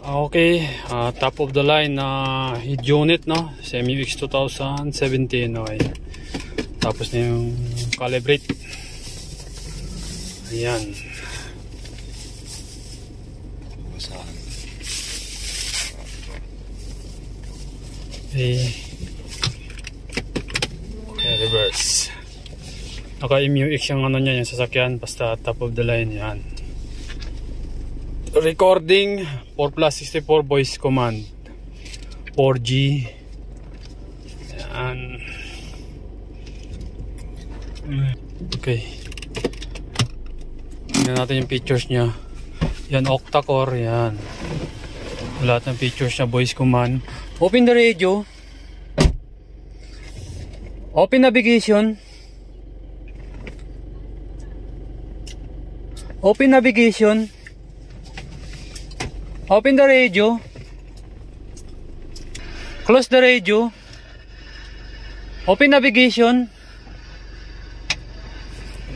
Okay, top of the line na heat unit, no? MUX 2017, okay. Tapos na yung calibrate. Ayan. Okay. Okay, reverse. Naka MUX yung ano niya, yung sasakyan, basta top of the line, yan. Recording 4+64 voice command 4G. Yan. Okay, tingnan natin yung features nya. Yan, octa-core. Yan, lahat ng features nya, voice command. Open the radio, open navigation, open navigation, open the radio, close the radio, open navigation.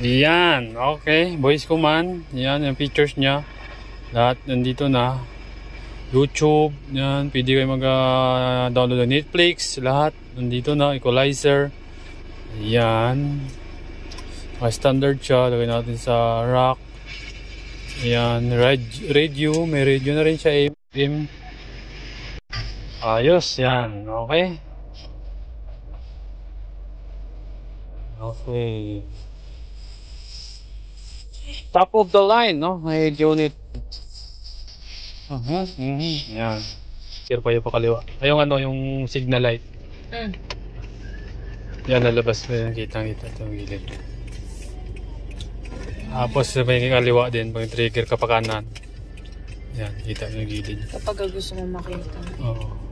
Yan, okay, voice command. Yan yung features nya, lahat nandito na. YouTube, yan, pwede kayo mag-download ng Netflix, lahat nandito na. Equalizer, yan, standard siya, lagay natin sa rack. Yan, radio, may radio na rin siya, AM. Ayos, yan, okay. Okay, top of the line, no? May unit. Yan, here pa yung pakaliwa. Ay, yung ano, yung signal light. Yan, nalabas mo yung kitang-kita itong gilid. Tapos may kaliwa din, pag trigger ka pa kanan. Yan, kita yung gilid. Kapag gusto mo makita. Oo.